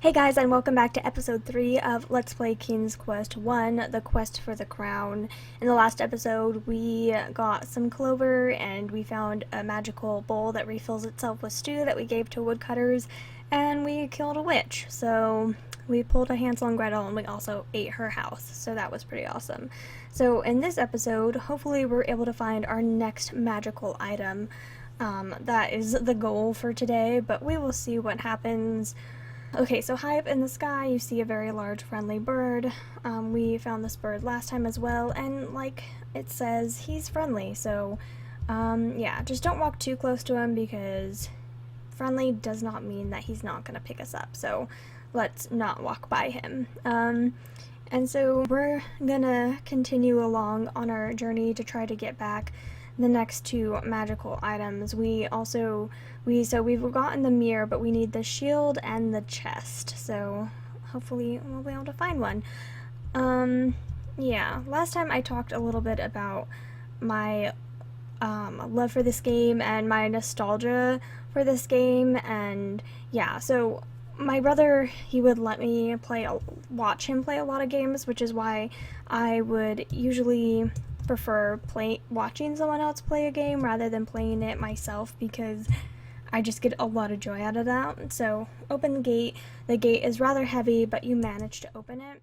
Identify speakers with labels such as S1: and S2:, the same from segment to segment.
S1: Hey guys, and welcome back to episode 3 of Let's Play King's Quest 1, The Quest for the Crown. In the last episode, we got some clover, and we found a magical bowl that refills itself with stew that we gave to woodcutters, and we killed a witch. So we pulled a Hansel and Gretel, and we also ate her house, so that was pretty awesome. So in this episode, hopefully we're able to find our next magical item. That is the goal for today, but we will see what happens. Okay, so high up in the sky, you see a very large friendly bird. We found this bird last time as well, and like it says, he's friendly, so yeah, just don't walk too close to him because friendly does not mean that he's not gonna pick us up, so let's not walk by him. And so we're gonna continue along on our journey to try to get back the next two magical items. We've gotten the mirror, but we need the shield and the chest, so hopefully we'll be able to find one. Yeah, last time I talked a little bit about my love for this game and my nostalgia for this game, and yeah, so my brother, he would let me watch him play a lot of games, which is why I would usually prefer watching someone else play a game rather than playing it myself, because I just get a lot of joy out of that. So open the gate. The gate is rather heavy, but you manage to open it.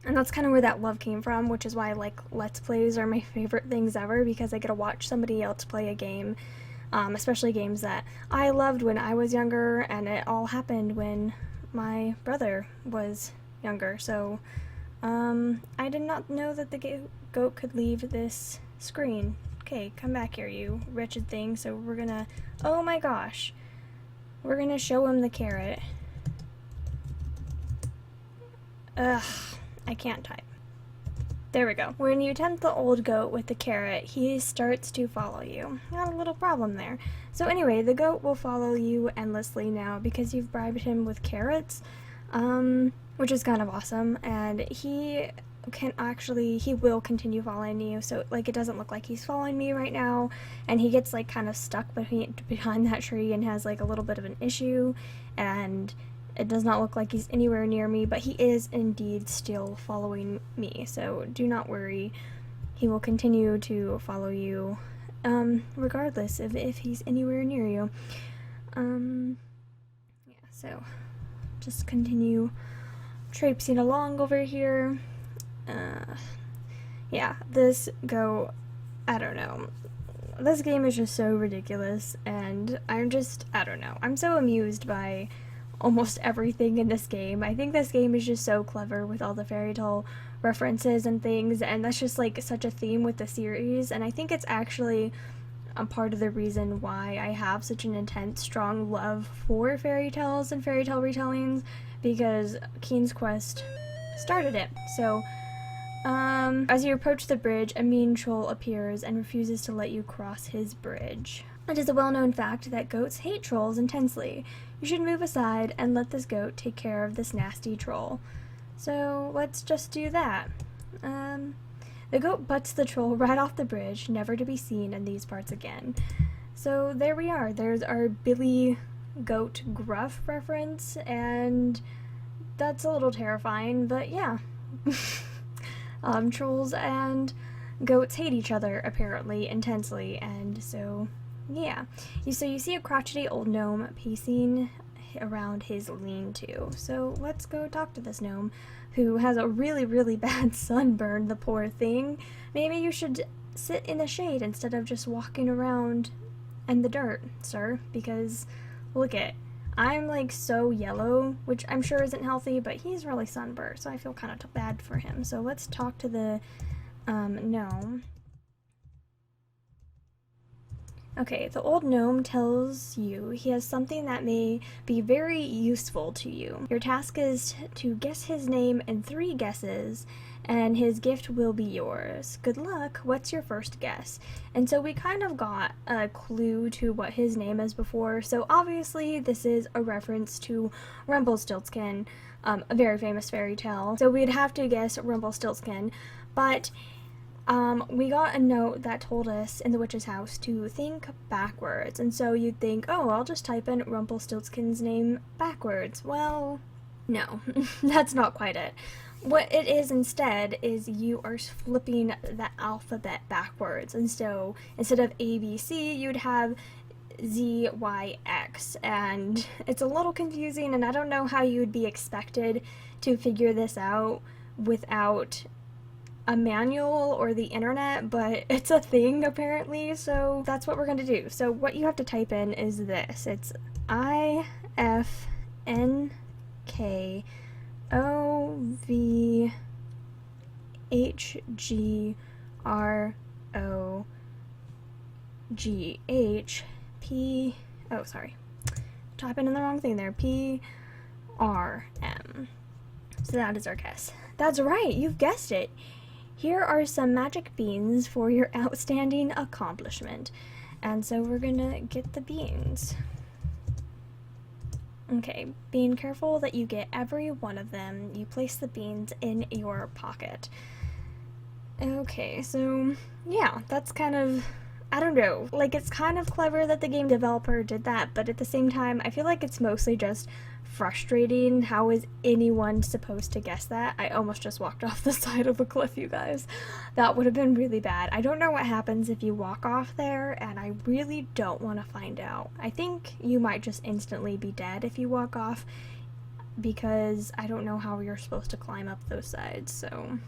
S1: And that's kind of where that love came from, which is why like Let's Plays are my favorite things ever, because I get to watch somebody else play a game, especially games that I loved when I was younger, and it all happened when my brother was younger. So I did not know that the goat could leave this screen. Okay, come back here, you wretched thing. So we're gonna, oh my gosh, we're gonna show him the carrot. Ugh, I can't type. There we go. When you tempt the old goat with the carrot, he starts to follow you. Got a little problem there. So anyway, the goat will follow you endlessly now because you've bribed him with carrots, which is kind of awesome, and he will continue following you. So like, it doesn't look like he's following me right now, and he gets like kind of stuck behind that tree and has like a little bit of an issue, and it does not look like he's anywhere near me, but he is indeed still following me, so do not worry. He will continue to follow you regardless of if he's anywhere near you. Yeah, so just continue traipsing along over here. Yeah, this goat, I don't know. This game is just so ridiculous, and I don't know. I'm so amused by almost everything in this game. I think this game is just so clever with all the fairy tale references and things, and that's just like such a theme with the series, and I think it's actually a part of the reason why I have such an intense, strong love for fairy tales and fairy tale retellings, because King's Quest started it. So as you approach the bridge, a mean troll appears and refuses to let you cross his bridge. It is a well-known fact that goats hate trolls intensely. You should move aside and let this goat take care of this nasty troll. So let's just do that. The goat butts the troll right off the bridge, never to be seen in these parts again. So there we are. There's our Billy Goat Gruff reference, and that's a little terrifying, but yeah. Trolls and goats hate each other, apparently, intensely, and so, yeah. So you see a crotchety old gnome pacing around his lean-to. So let's go talk to this gnome, who has a really, really bad sunburn, the poor thing. Maybe you should sit in the shade instead of just walking around in the dirt, sir, because look at, I'm like so yellow, which I'm sure isn't healthy, but he's really sunburned, so I feel kind of bad for him. So let's talk to the gnome. Okay, the old gnome tells you he has something that may be very useful to you. Your task is to guess his name in 3 guesses, and his gift will be yours. Good luck. What's your first guess? And so we kind of got a clue to what his name is before. So obviously this is a reference to Rumpelstiltskin, a very famous fairy tale. So we'd have to guess Rumpelstiltskin, but we got a note that told us in the witch's house to think backwards. And so you'd think, oh, I'll just type in Rumpelstiltskin's name backwards. Well, No, that's not quite it. What it is instead is you are flipping the alphabet backwards, and so instead of A, B, C, you'd have Z, Y, X, and it's a little confusing, and I don't know how you would be expected to figure this out without a manual or the internet, but it's a thing apparently, so that's what we're going to do. So what you have to type in is this. It's I, F, N, K, O, V, H, G, R, O, G, H, P, oh sorry, typing in the wrong thing there, P, R, M. So that is our guess. That's right, you've guessed it. Here are some magic beans for your outstanding accomplishment. And so we're gonna get the beans. Okay, being careful that you get every one of them. You place the beans in your pocket. Okay, so yeah, that's kind of, I don't know, like it's kind of clever that the game developer did that, but at the same time, I feel like it's mostly just frustrating. How is anyone supposed to guess that? I almost just walked off the side of a cliff, you guys. That would have been really bad. I don't know what happens if you walk off there, and I really don't want to find out. I think you might just instantly be dead if you walk off, because I don't know how you're supposed to climb up those sides, so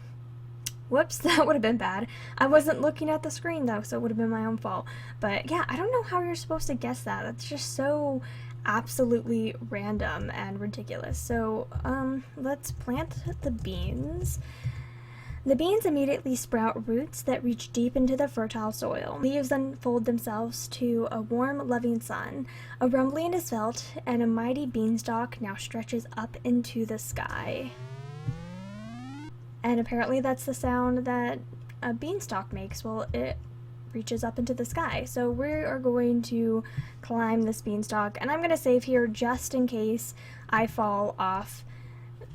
S1: whoops, that would have been bad. I wasn't looking at the screen though, so it would have been my own fault. But yeah, I don't know how you're supposed to guess that. That's just so absolutely random and ridiculous. So let's plant the beans. The beans immediately sprout roots that reach deep into the fertile soil. Leaves unfold themselves to a warm, loving sun. A rumbling is felt, and a mighty beanstalk now stretches up into the sky. And apparently that's the sound that a beanstalk makes. Well, it reaches up into the sky. So we are going to climb this beanstalk, and I'm going to save here just in case I fall off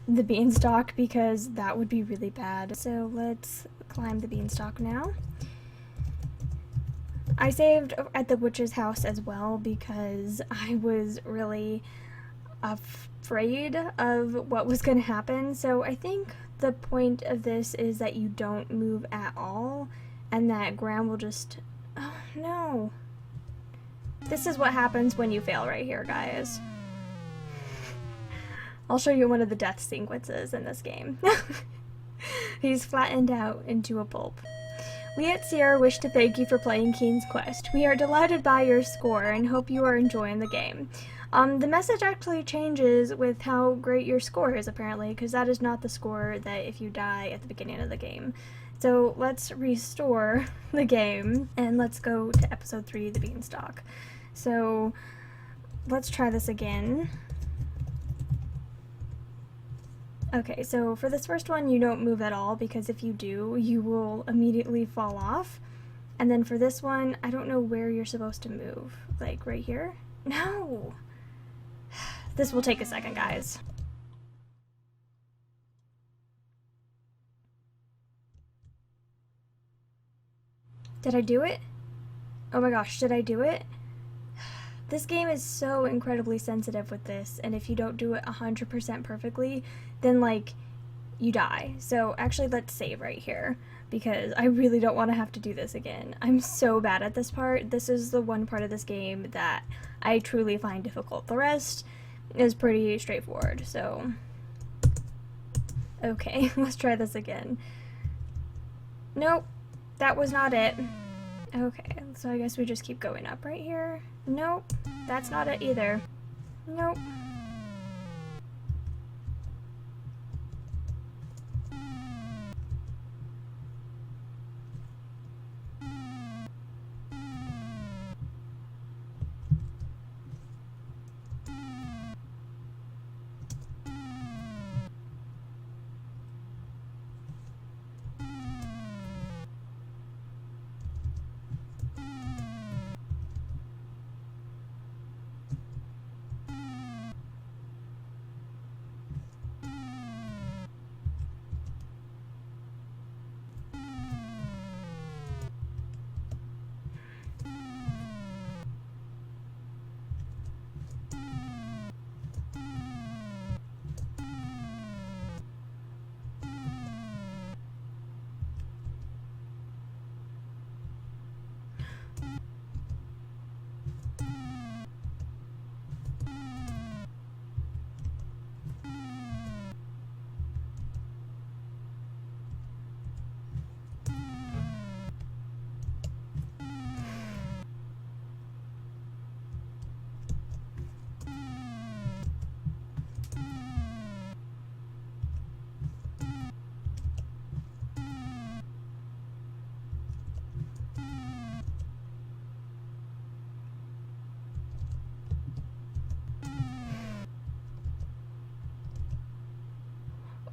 S1: the beanstalk, because that would be really bad. So let's climb the beanstalk now. I saved at the witch's house as well because I was really afraid of what was going to happen. So I think the point of this is that you don't move at all, and that Graham will just, oh no. This is what happens when you fail right here, guys. I'll show you one of the death sequences in this game. He's flattened out into a pulp. We at Sierra wish to thank you for playing King's Quest. We are delighted by your score and hope you are enjoying the game. The message actually changes with how great your score is, apparently, because that is not the score that if you die at the beginning of the game. So let's restore the game, and let's go to episode 3, the Beanstalk. So let's try this again. Okay, so for this first one, you don't move at all, because if you do, you will immediately fall off. And then for this one, I don't know where you're supposed to move. Like, right here? No! This will take a second, guys. Did I do it? Oh my gosh, did I do it? This game is so incredibly sensitive with this, and if you don't do it 100% perfectly, then, like, you die. So actually, let's save right here, because I really don't want to have to do this again. I'm so bad at this part. This is the one part of this game that I truly find difficult. The rest is pretty straightforward, so okay, let's try this again. Nope, that was not it. Okay, so I guess we just keep going up right here. Nope, that's not it either. Nope.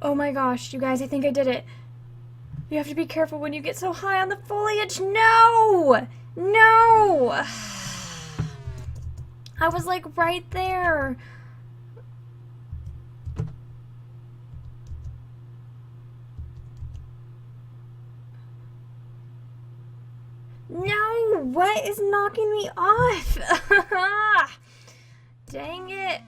S1: Oh my gosh, you guys, I think I did it. You have to be careful when you get so high on the foliage. No! No! I was like right there. No! What is knocking me off? Dang it.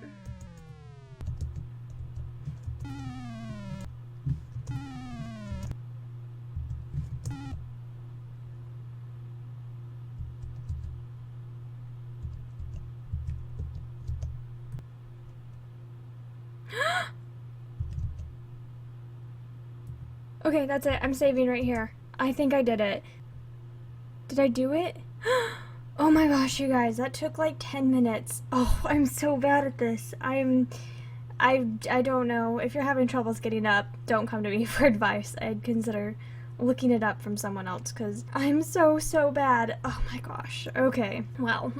S1: Okay, that's it. I'm saving right here. I think I did it. Did I do it? Oh my gosh, you guys, that took like 10 minutes. Oh, I'm so bad at this. I don't know. If you're having troubles getting up, don't come to me for advice. I'd consider looking it up from someone else because I'm so bad. Oh my gosh. Okay, well,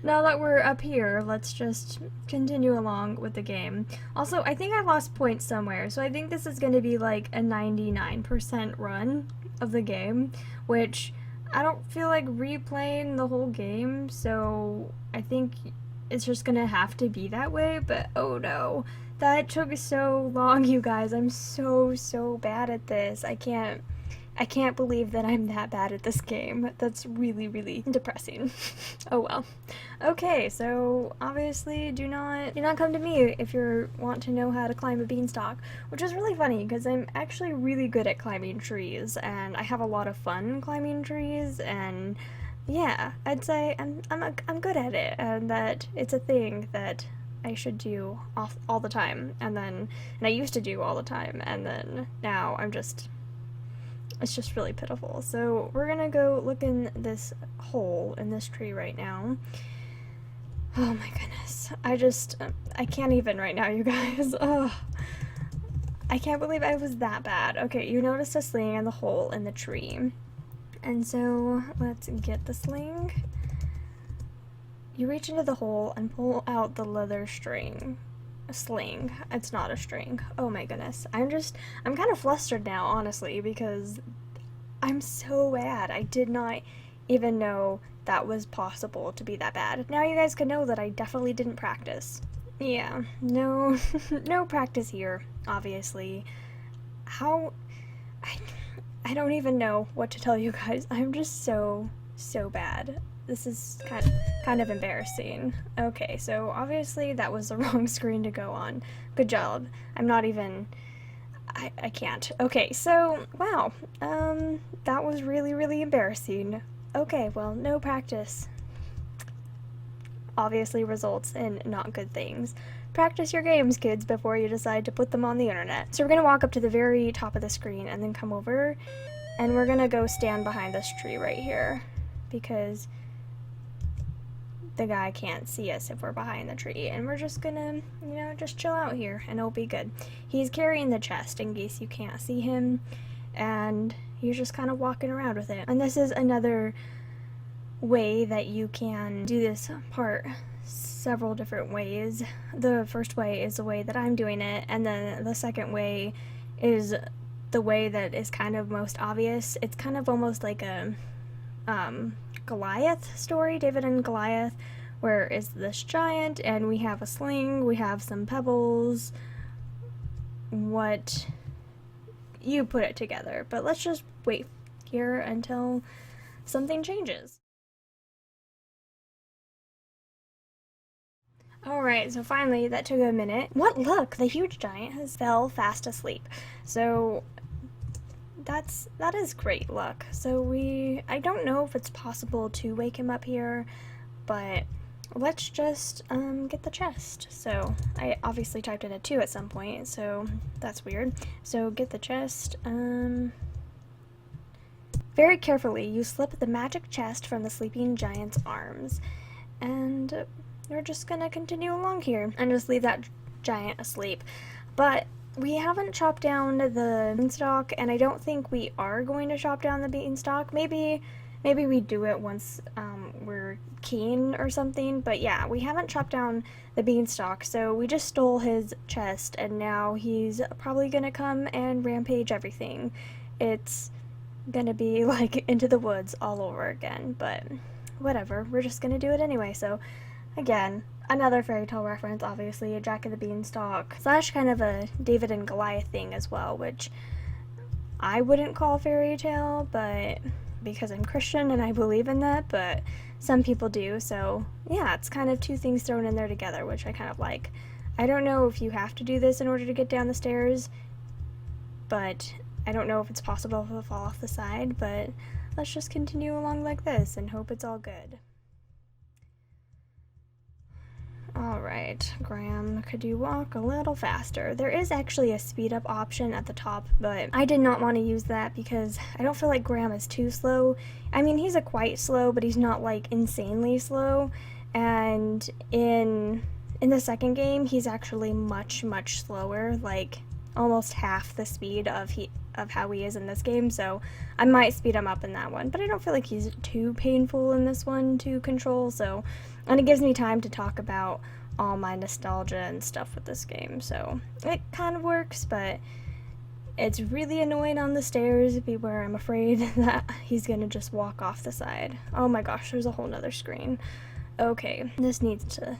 S1: now that we're up here, let's just continue along with the game. Also, I think I lost points somewhere, so I think this is going to be like a 99% run of the game, which I don't feel like replaying the whole game, so I think it's just gonna have to be that way, but oh no. That took so long, you guys. I'm so bad at this. I can't believe that I'm that bad at this game. That's really depressing. Oh well. Okay, so obviously do not come to me if you want to know how to climb a beanstalk, which is really funny because I'm actually really good at climbing trees and I have a lot of fun climbing trees, and yeah, I'd say I'm good at it, and that it's a thing that I should do all the time, and I used to do all the time, and then now it's just really pitiful. So we're gonna go look in this hole in this tree right now. Oh my goodness, I can't even right now, you guys. Ugh. I can't believe I was that bad. Okay, you noticed a sling in the hole in the tree. And so let's get the sling. You reach into the hole and pull out the leather string. A sling. It's not a string. Oh my goodness. I'm kind of flustered now, honestly, because I'm so bad. I did not even know that was possible to be that bad. Now you guys can know that I definitely didn't practice. Yeah, no, no practice here, obviously. How... I don't even know what to tell you guys. I'm just so bad. This is kind of embarrassing. Okay, so obviously that was the wrong screen to go on. Good job. I'm not even... I can't. Okay, so, wow. That was really embarrassing. Okay, well, no practice obviously results in not good things. Practice your games, kids, before you decide to put them on the internet. So we're gonna walk up to the very top of the screen and then come over, and we're gonna go stand behind this tree right here, because the guy can't see us if we're behind the tree, and we're just gonna, you know, just chill out here, and it'll be good. He's carrying the chest in case you can't see him, and he's just kind of walking around with it. And this is another way that you can do this part several different ways. The first way is the way that I'm doing it, and then the second way is the way that is kind of most obvious. It's kind of almost like a Goliath story, David and Goliath, where is this giant and we have a sling, we have some pebbles, what you put it together. But let's just wait here until something changes. Alright, so finally, that took a minute. What? Look, the huge giant has fell fast asleep. So that is great luck. So I don't know if it's possible to wake him up here, but let's just get the chest. So I obviously typed in a 2 at some point, so that's weird. So get the chest. Very carefully, you slip the magic chest from the sleeping giant's arms, and we're just gonna continue along here and just leave that giant asleep. But we haven't chopped down the beanstalk, and I don't think we are going to chop down the beanstalk. Maybe we do it once we're keen or something, but yeah, we haven't chopped down the beanstalk, so we just stole his chest, and now he's probably gonna come and rampage everything. It's gonna be like Into the Woods all over again, but whatever, we're just gonna do it anyway. So again, another fairy tale reference, obviously, a Jack of the Beanstalk slash kind of a David and Goliath thing as well, which I wouldn't call fairy tale, but because I'm Christian and I believe in that, but some people do. So yeah, it's kind of two things thrown in there together, which I kind of like. I don't know if you have to do this in order to get down the stairs, but I don't know if it's possible to fall off the side, but let's just continue along like this and hope it's all good. Alright, Graham, could you walk a little faster? There is actually a speed up option at the top, but I did not want to use that because I don't feel like Graham is too slow. I mean, he's quite slow, but he's not like insanely slow, and in the second game, he's actually much slower, like almost half the speed of how he is in this game, so I might speed him up in that one, but I don't feel like he's too painful in this one to control, so, and it gives me time to talk about all my nostalgia and stuff with this game, so it kind of works, but it's really annoying on the stairs where I'm afraid that he's gonna just walk off the side. Oh my gosh, there's a whole nother screen. Okay, this needs to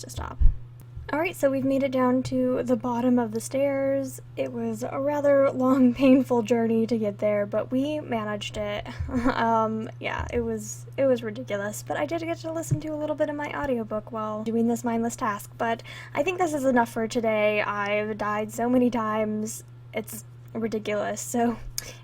S1: stop. Alright, so we've made it down to the bottom of the stairs. It was a rather long, painful journey to get there, but we managed it. Yeah, it was ridiculous, but I did get to listen to a little bit of my audiobook while doing this mindless task, but I think this is enough for today. I've died so many times, it's ridiculous, so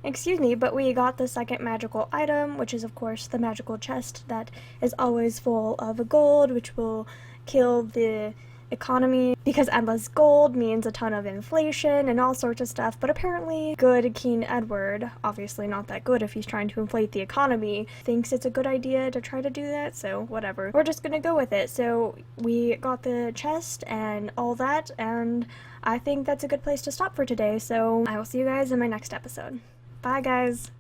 S1: excuse me, but we got the second magical item, which is of course the magical chest that is always full of gold, which will kill the economy because endless gold means a ton of inflation and all sorts of stuff, but apparently good King Edward, obviously not that good if he's trying to inflate the economy, thinks it's a good idea to try to do that, so whatever. We're just gonna go with it. So we got the chest and all that, and I think that's a good place to stop for today, so I will see you guys in my next episode. Bye guys!